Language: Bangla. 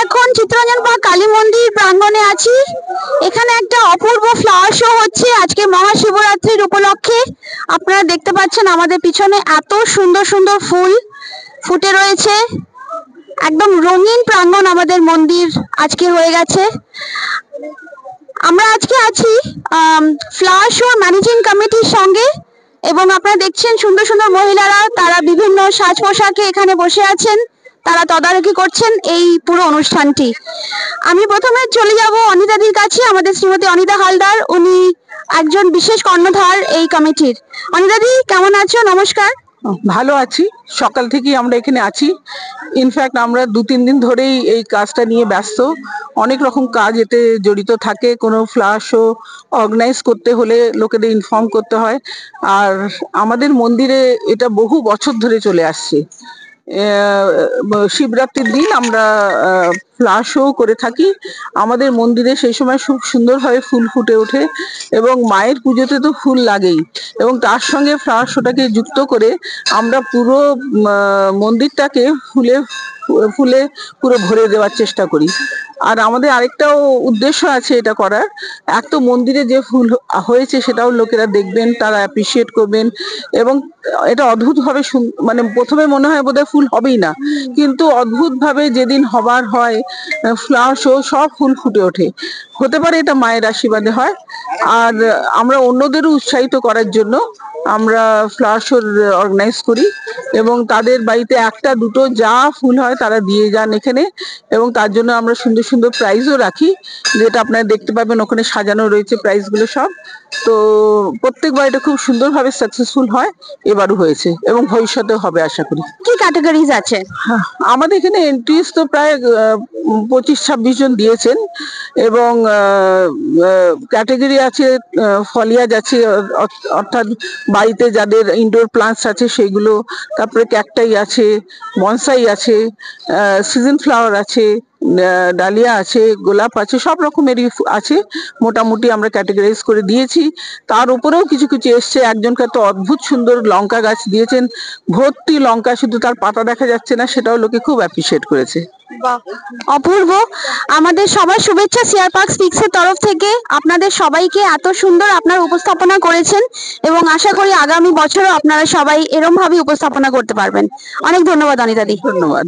এখন চিত্তরঞ্জন পার্ক কালী মন্দির প্রাঙ্গণে আছি। এখানে একটা অপূর্ব ফ্লাওয়ার শো হচ্ছে আজকে মহাশিবরাত্রির উপলক্ষে। আপনারা দেখতে পাচ্ছেন আমাদের পিছনে এত সুন্দর সুন্দর ফুল ফুটে রয়েছে। একদম রঙিন প্রাঙ্গণ আমাদের মন্দির আজকে হয়ে গেছে। আমরা আজকে আছি ফ্লাওয়ার শো ম্যানেজিং কমিটির সঙ্গে, এবং আপনারা দেখছেন সুন্দর সুন্দর মহিলারা, তারা বিভিন্ন সাজ পোশাকে এখানে বসে আছেন, তারা তদারকি করছেন এই পুরো অনুষ্ঠানটি। আমি প্রথমে চলে যাব অনিতাদির কাছে, আমাদের শ্রীমতী অনিতা হালদার, উনি একজন বিশেষ কর্ণধার এই কমিটির। অনিতাদি, কেমন আছো? নমস্কার। ভালো আছি, সকাল থেকেই আমরা এখানে আছি। ইনফ্যাক্ট আমরা 2-3 দিন ধরেই এই কাজটা নিয়ে ব্যস্ত। অনেক রকম কাজ এতে জড়িত থাকে। কোনো ফ্লাওয়ার শো অর্গানাইজ করতে হলে লোকেদের ইনফর্ম করতে হয়। আর আমাদের মন্দিরে এটা বহু বছর ধরে চলে আসছে। শিবরাত্রির দিন আমরা ফ্লাওয়ার শো করে থাকি। আমাদের মন্দিরে সেই সময় খুব সুন্দরভাবে ফুল ফুটে ওঠে, এবং মায়ের পুজোতে তো ফুল লাগেই, এবং তার সঙ্গে ফ্লাওয়ার শোটাকে যুক্ত করে আমরা পুরো মন্দিরটাকে ফুলে ফুলে পুরো ভরে দেওয়ার চেষ্টা করি। আর আমাদের আরেকটাও উদ্দেশ্য আছে এটা করার। এক তো মন্দিরে যে ফুল হয়েছে সেটাও লোকেরা দেখবেন, তারা অ্যাপ্রিসিয়েট করবেন, এবং এটা অদ্ভুতভাবে মানে প্রথমে মনে হয় বোধহয় ফুল হবেই না, কিন্তু অদ্ভুতভাবে যেদিন হবার হয় ফ্লাওয়ার শো সব ফুল ফুটে ওঠে। হতে পারে এটা মায়ের আশীর্বাদে হয়। আর আমরা অন্যদেরও উৎসাহিত করার জন্য আমরা ফ্লাওয়ার শো অর্গানাইজ করি, এবং তাদের বাড়িতে একটা দুটো যা ফুল হয় তারা দিয়ে যান এখানে, এবং তার জন্য আমরা সুন্দর সুন্দর প্রাইজও রাখি, যেটা আপনারা দেখতে পাবেন ওখানে সাজানো রয়েছে প্রাইজগুলো সব। তো প্রত্যেকবার এটা খুব সুন্দরভাবে সাকসেসফুল হয়, এবারও হয়েছে এবং ভবিষ্যতেও হবে আশা করি। কি ক্যাটাগরিজ আছে? আমাদের এখানে এন্ট্রিজ তো প্রায় 25-26 জন দিয়েছেন, এবং ক্যাটাগরি আছে, ফলিয়াজ আছে, অর্থাৎ বাড়িতে যাদের ইনডোর প্লান্টস আছে সেগুলো, তারপরে ক্যাকটাই আছে, বনসাই আছে, সিজন ফ্লাওয়ার আছে, ডালিয়া আছে, গোলাপ আছে, সব রকমেরই আছে। মোটামুটি আমরা ক্যাটাগরাইজ করে দিয়েছি। তার উপরেও কিছু কিছু এসছে। একজনকে তো অদ্ভুত সুন্দর লঙ্কা গাছ দিয়েছেন, ভর্তি লঙ্কা, শুধু তার পাতা দেখা যাচ্ছে না, সেটাও লোকে খুব অ্যাপ্রিসিয়েট করেছে। অপূর্ব। আমাদের সবার শুভেচ্ছা সিআর পার্ক 6 এর তরফ থেকে। আপনাদের সবাইকে এত সুন্দর আপনারা উপস্থাপনা করেছেন, এবং আশা করি আগামী বছরও আপনারা সবাই এরকম ভাবে উপস্থাপনা করতে পারবেন। অনেক ধন্যবাদ অনিতাদি। ধন্যবাদ।